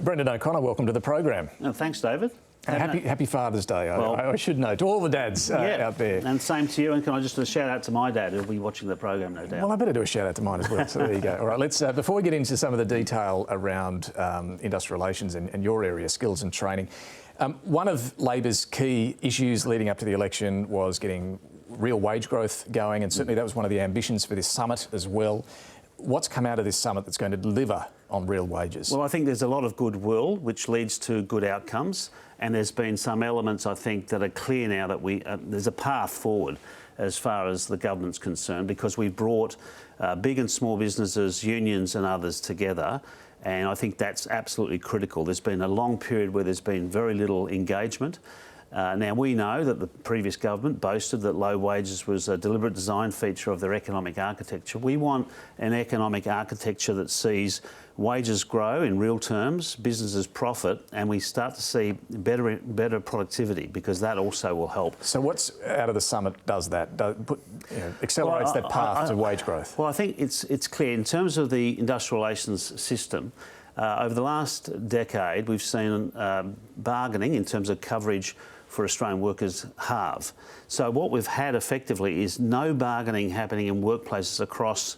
Brendan O'Connor, welcome to the program. Thanks, David. Happy Father's Day, I should know, to all the dads out there. And same to you, and can I just do a shout out to my dad, who'll be watching the program, no doubt. Well, I better do a shout out to mine as well, so there you go. All right, let's, before we get into some of the detail around industrial relations and your area, skills and training, one of Labor's key issues leading up to the election was getting real wage growth going, and certainly that was one of the ambitions for this summit as well. What's come out of this summit that's going to deliver on real wages? Well, I think there's a lot of goodwill, which leads to good outcomes, and there's been some elements, I think, that are clear now that there's a path forward as far as the government's concerned, because we've brought big and small businesses, unions and others together, and I think that's absolutely critical. There's been a long period where there's been very little engagement. Now, we know that the previous government boasted that low wages was a deliberate design feature of their economic architecture. We want an economic architecture that sees wages grow in real terms, businesses profit, and we start to see better productivity, because that also will help. So what's out of the summit does that? Accelerates that path to wage growth? Well, I think it's clear. In terms of the industrial relations system, over the last decade, we've seen bargaining in terms of coverage for Australian workers halve. So what we've had effectively is no bargaining happening in workplaces across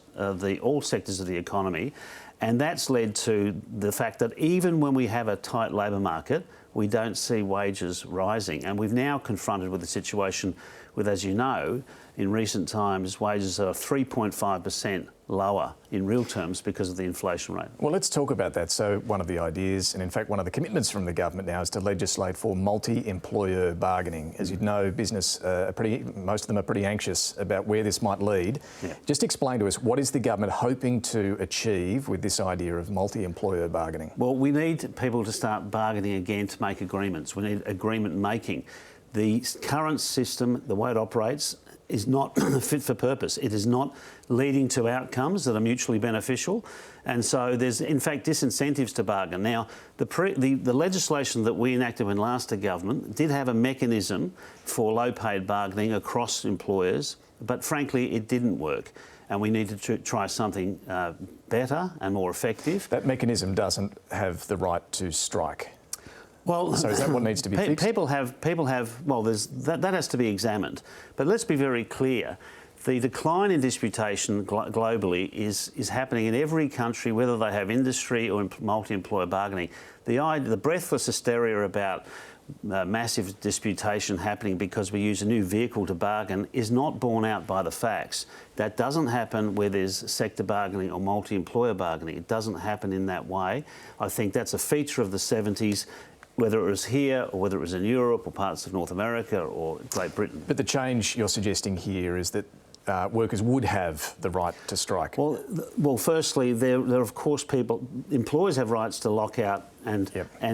all sectors of the economy, and that's led to the fact that even when we have a tight labour market, we don't see wages rising. And we've now confronted with a situation with, as you know, in recent times, wages are 3.5% lower in real terms because of the inflation rate. Well, let's talk about that. So one of the ideas, and in fact one of the commitments from the government now, is to legislate for multi-employer bargaining. As you know, business, most of them are pretty anxious about where this might lead. Yeah. Just explain to us, what is the government hoping to achieve with this idea of multi-employer bargaining? Well, we need people to start bargaining again to make agreements. We need agreement making. The current system, the way it operates, is not fit for purpose. It is not leading to outcomes that are mutually beneficial, and so there's in fact disincentives to bargain. Now, the legislation that we enacted when last the government did have a mechanism for low-paid bargaining across employers, but frankly it didn't work, and we needed to try something better and more effective. That mechanism doesn't have the right to strike. Well, so is that what needs to be fixed? People have. Well, that has to be examined. But let's be very clear: the decline in disputation globally is happening in every country, whether they have industry or multi-employer bargaining. The breathless hysteria about massive disputation happening because we use a new vehicle to bargain is not borne out by the facts. That doesn't happen where there's sector bargaining or multi-employer bargaining. It doesn't happen in that way. I think that's a feature of the 70s. Whether it was here or whether it was in Europe or parts of North America or Great Britain. But the change you're suggesting here is that workers would have the right to strike. Well, firstly, there of course employers have rights to lock out, and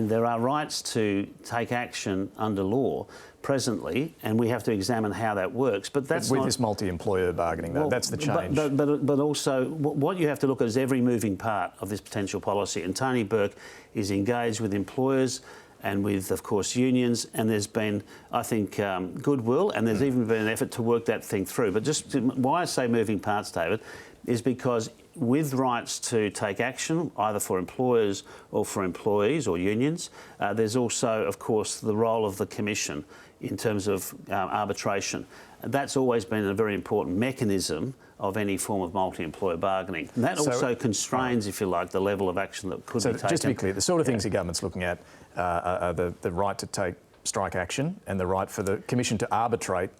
there are rights to take action under law presently, and we have to examine how that works. But that's with this multi-employer bargaining, though, that's the change. But also, what you have to look at is every moving part of this potential policy, and Tony Burke is engaged with employers and with, of course, unions, and there's been, I think, goodwill, and there's even been an effort to work that thing through. But why I say moving parts, David, is because with rights to take action, either for employers or for employees or unions, there's also, of course, the role of the Commission in terms of arbitration. That's always been a very important mechanism of any form of multi-employer bargaining. And that also constrains, if you like, the level of action that could be taken. Just to be clear, the sort of things the government's looking at are the right to take strike action and the right for the Commission to arbitrate.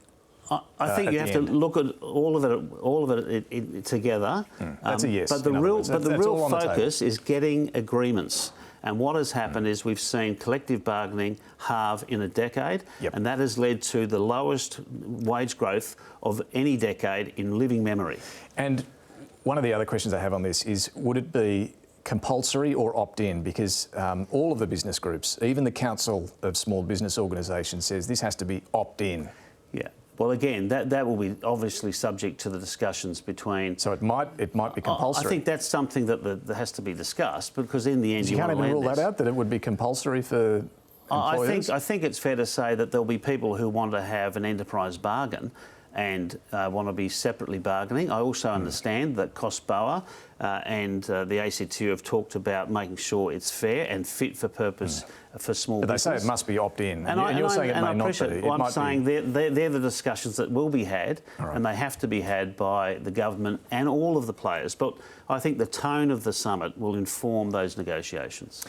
I think you have to look at all of it together. That's a yes. But the real focus is getting agreements. And what has happened is we've seen collective bargaining halve in a decade, and that has led to the lowest wage growth of any decade in living memory. And one of the other questions I have on this is, would it be compulsory or opt-in? Because all of the business groups, even the Council of Small Business Organisations, says this has to be opt-in. Yeah. Well, again, that will be obviously subject to the discussions between. So it might be compulsory. I think that's something that has to be discussed, because in the end you can't even rule that out, that it would be compulsory for employers. I think it's fair to say that there'll be people who want to have an enterprise bargain, and want to be separately bargaining. I also understand that COSBOA and the ACTU have talked about making sure it's fair and fit for purpose for small business. They say it must be opt-in, and you're saying it may not be. Well, I'm saying they're the discussions that will be had, and they have to be had by the government and all of the players. But I think the tone of the summit will inform those negotiations.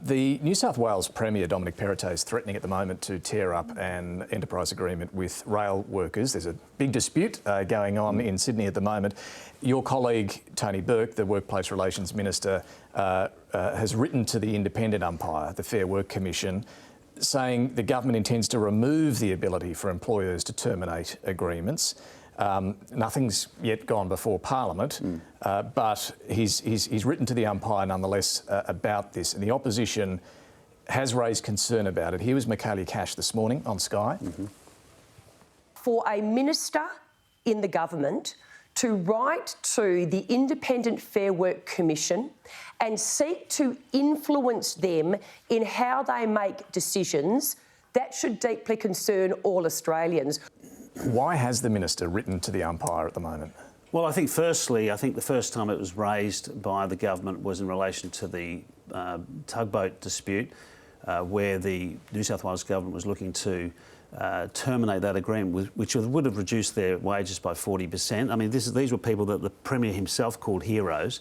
The New South Wales Premier, Dominic Perrottet, is threatening at the moment to tear up an enterprise agreement with rail workers. There's a big dispute going on in Sydney at the moment. Your colleague, Tony Burke, the Workplace Relations Minister, has written to the independent umpire, the Fair Work Commission, saying the government intends to remove the ability for employers to terminate agreements. Nothing's yet gone before Parliament, but he's written to the umpire nonetheless about this, and the opposition has raised concern about it. Here was Michaelia Cash this morning on Sky. For a minister in the government to write to the Independent Fair Work Commission and seek to influence them in how they make decisions, that should deeply concern all Australians. Why has the minister written to the umpire at the moment? Well, I think firstly, the first time it was raised by the government was in relation to the tugboat dispute, where the New South Wales government was looking to terminate that agreement, which would have reduced their wages by 40%. I mean, these were people that the Premier himself called heroes.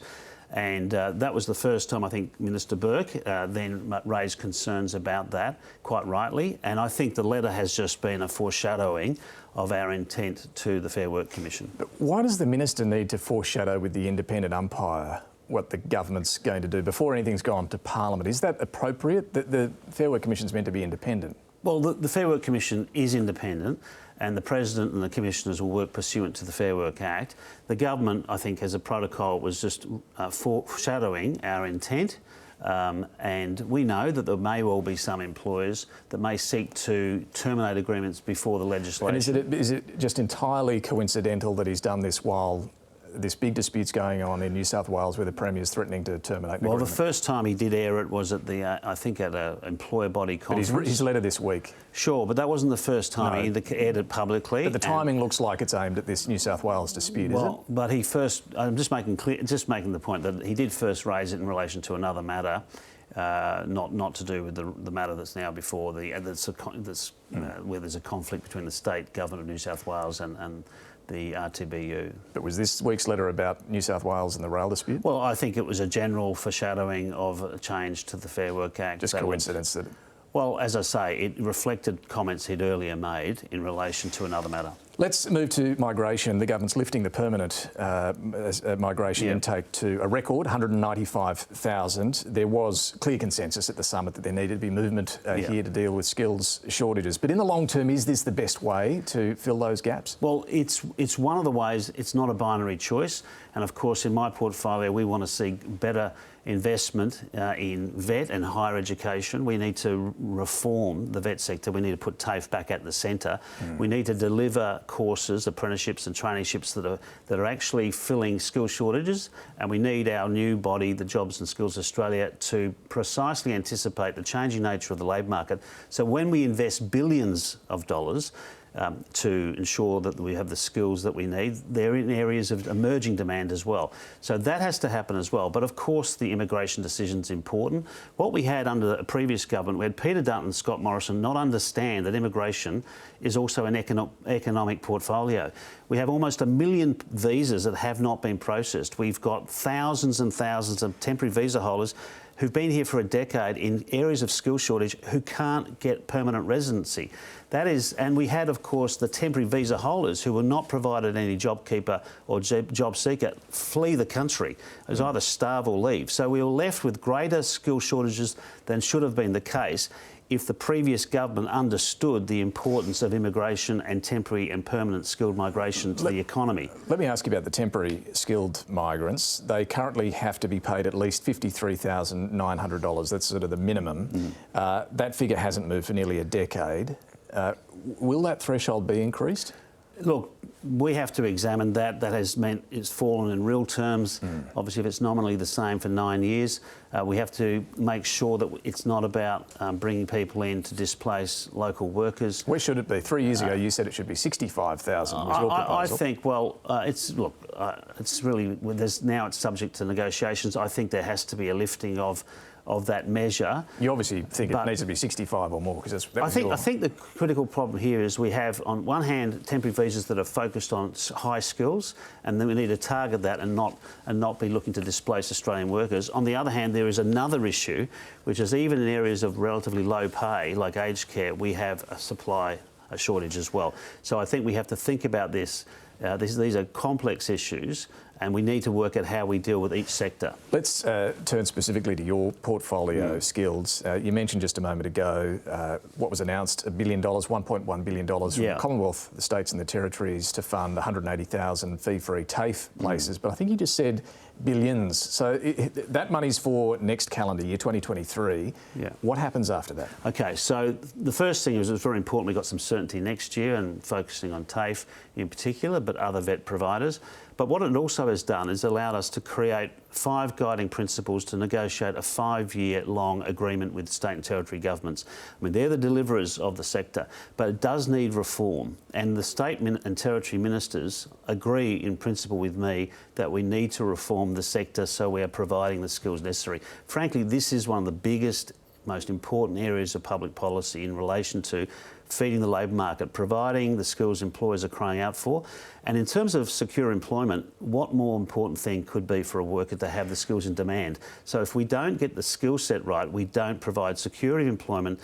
And that was the first time I think Minister Burke then raised concerns about that, quite rightly. And I think the letter has just been a foreshadowing of our intent to the Fair Work Commission. But why does the minister need to foreshadow with the independent umpire what the government's going to do before anything's gone to Parliament? Is that appropriate? The Fair Work Commission's meant to be independent. Well, the Fair Work Commission is independent, and the President and the Commissioners will work pursuant to the Fair Work Act. The government, I think, as a protocol, was just foreshadowing our intent, and we know that there may well be some employers that may seek to terminate agreements before the legislation. And is it just entirely coincidental that he's done this while this big dispute's going on in New South Wales where the Premier's threatening to terminate the agreement? Well, the first time he did air it was at the, I think, at an employer body conference. But his letter this week. Sure, but that wasn't the first time he aired it publicly. But the timing looks like it's aimed at this New South Wales dispute, is it? But he first, I'm just making the point that he did first raise it in relation to another matter, not to do with the matter that's now before where there's a conflict between the state government of New South Wales and the RTBU. But was this week's letter about New South Wales and the rail dispute? Well, I think it was a general foreshadowing of a change to the Fair Work Act. Just coincidence that... Well, as I say, it reflected comments he'd earlier made in relation to another matter. Let's move to migration. The government's lifting the permanent migration intake to a record, 195,000. There was clear consensus at the summit that there needed to be movement here to deal with skills shortages. But in the long term, is this the best way to fill those gaps? Well, it's one of the ways. It's not a binary choice. And of course, in my portfolio, we want to see better investment in vet and higher education. We need to reform the vet sector. We need to put TAFE back at the centre. We need to deliver courses, apprenticeships and traineeships that are actually filling skill shortages, and we need our new body, the Jobs and Skills Australia, to precisely anticipate the changing nature of the labour market. So when we invest billions of dollars to ensure that we have the skills that we need, they're in areas of emerging demand as well. So that has to happen as well. But of course, the immigration decision's important. What we had under a previous government, we had Peter Dutton and Scott Morrison not understand that immigration is also an economic portfolio. We have almost 1 million visas that have not been processed. We've got thousands and thousands of temporary visa holders who've been here for a decade in areas of skill shortage who can't get permanent residency. That is, and we had, of course, the temporary visa holders who were not provided any JobKeeper or Job Seeker flee the country. It was either starve or leave. So we were left with greater skill shortages than should have been the case if the previous government understood the importance of immigration and temporary and permanent skilled migration to the economy. Let me ask you about the temporary skilled migrants. They currently have to be paid at least $53,900. That's sort of the minimum. That figure hasn't moved for nearly a decade. Will that threshold be increased? Look, we have to examine that. That has meant it's fallen in real terms. Obviously, if it's nominally the same for 9 years, we have to make sure that it's not about bringing people in to displace local workers. Where should it be? 3 years ago, you said it should be 65,000. Was your proposal? I think, well, it's really, now it's subject to negotiations. I think there has to be a lifting of that measure. You obviously think it needs to be 65 or more, because I think the critical problem here is we have, on one hand, temporary visas that are focused on high skills, and then we need to target that and not be looking to displace Australian workers. On the other hand, there is another issue, which is even in areas of relatively low pay, like aged care, we have a shortage as well. So I think we have to think about this. These are complex issues, and we need to work out how we deal with each sector. Let's turn specifically to your portfolio skills. You mentioned just a moment ago what was announced, $1 billion, $1.1 billion from the Commonwealth, the states and the territories to fund 180,000 fee-free TAFE places. But I think you just said billions. So that money's for next calendar year, 2023. Yeah. What happens after that? Okay, so the first thing is it's very important we got some certainty next year, and focusing on TAFE in particular, but other vet providers. But what it also has done is allowed us to create 5 guiding principles to negotiate a 5-year-long agreement with state and territory governments. I mean, they're the deliverers of the sector, but it does need reform. And the state and territory ministers agree in principle with me that we need to reform the sector so we are providing the skills necessary. Frankly, this is one of the biggest, most important areas of public policy in relation to feeding the labour market, providing the skills employers are crying out for. And in terms of secure employment, what more important thing could be for a worker to have the skills in demand? So if we don't get the skill set right, we don't provide security of employment,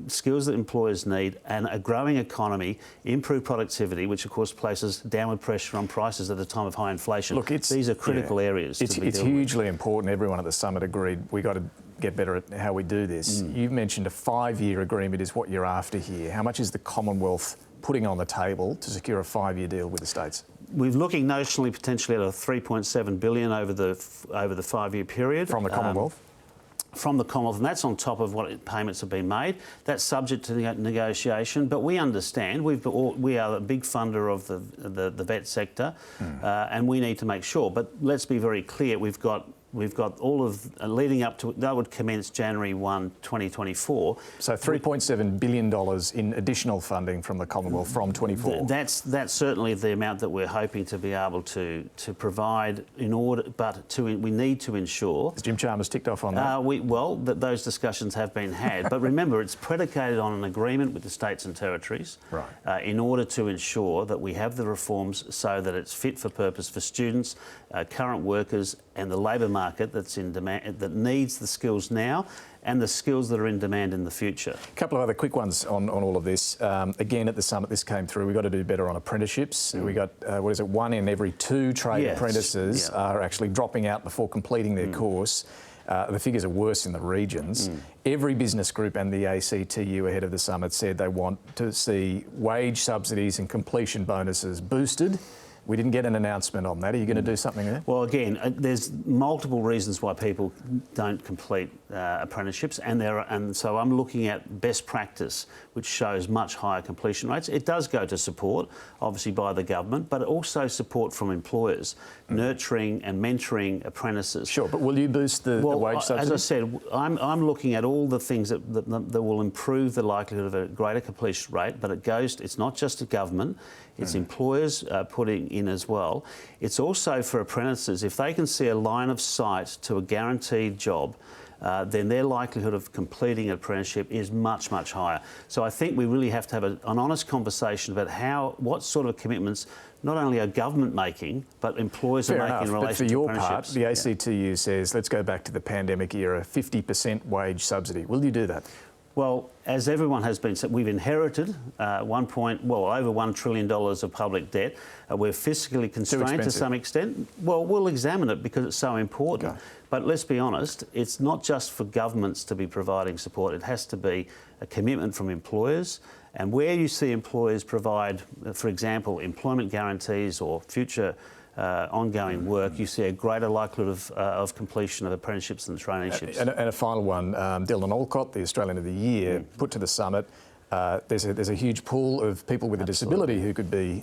skills that employers need, and a growing economy, improved productivity, which of course places downward pressure on prices at a time of high inflation. Look, these are critical areas. It's hugely important. Everyone at the summit agreed we got to get better at how we do this. You've mentioned a 5-year agreement is what you're after here. How much is the Commonwealth putting on the table to secure a 5-year deal with the states? We're looking notionally potentially at a $3.7 billion over the 5-year period. From the Commonwealth? From the Commonwealth, and that's on top of what payments have been made. That's subject to negotiation, but we understand we are a big funder of the vet sector, and we need to make sure. But let's be very clear, we've got all of leading up to that would commence January 1, 2024. So $3.7 billion in additional funding from the Commonwealth from 24. That's certainly the amount that we're hoping to be able to provide in order, but we need to ensure. Has Jim Chalmers ticked off on that? Those discussions have been had, but remember, it's predicated on an agreement with the states and territories, right, in order to ensure that we have the reforms so that it's fit for purpose for students, current workers, and the labour market that's in demand, that needs the skills now and the skills that are in demand in the future. A couple of other quick ones on all of this. Again, at the summit, this came through. We've got to do better on apprenticeships. We got, 1 in every 2 trade apprentices are actually dropping out before completing their course. The figures are worse in the regions. Every business group and the ACTU ahead of the summit said they want to see wage subsidies and completion bonuses boosted. We didn't get an announcement on that. Are you going to do something there? Well, again, there's multiple reasons why people don't complete apprenticeships, and so I'm looking at best practice, which shows much higher completion rates. It does go to support, obviously, by the government, but also support from employers, nurturing and mentoring apprentices. Sure, but will you boost the wage subsidy? As I said, I'm looking at all the things that will improve the likelihood of a greater completion rate, but it's not just the government, it's employers putting in as well. It's also for apprentices. If they can see a line of sight to a guaranteed job, then their likelihood of completing an apprenticeship is much, much higher. So I think we really have to have an honest conversation about what sort of commitments not only are government making, but employers are making in relation to apprenticeships. But for your part, the ACTU says, let's go back to the pandemic era, 50% wage subsidy. Will you do that? Well, as everyone has been said, we've inherited over $1 trillion of public debt. We're fiscally constrained to some extent. Well, we'll examine it because it's so important. Okay. But let's be honest, it's not just for governments to be providing support. It has to be a commitment from employers. And where you see employers provide, for example, employment guarantees or future ongoing work, you see a greater likelihood of completion of apprenticeships and traineeships. And a final one, Dylan Alcott, the Australian of the Year, put to the summit, There's a huge pool of people with a disability who could be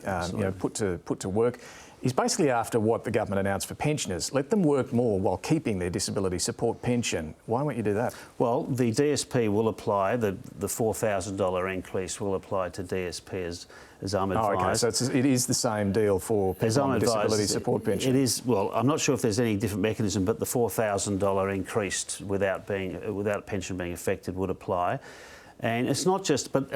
put to work. He's basically after what the government announced for pensioners. Let them work more while keeping their disability support pension. Why won't you do that? Well, the DSP will apply, the $4,000 increase will apply to DSP as I'm advised. Oh, okay, so it is the same deal for people on the disability support pension? It is, well, I'm not sure if there's any different mechanism, but the $4,000 increase without pension being affected would apply. And it's not just, but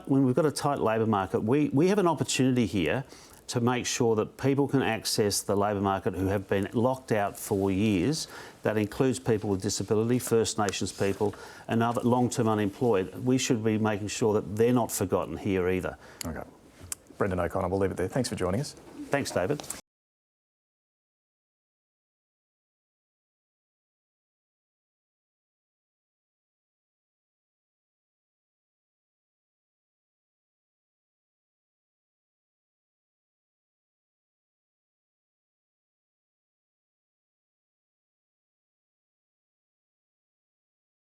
when we've got a tight labour market, we have an opportunity here to make sure that people can access the labour market who have been locked out for years. That includes people with disability, First Nations people and other long-term unemployed. We should be making sure that they're not forgotten here either. Okay. Brendan O'Connor, we'll leave it there. Thanks for joining us. Thanks, David.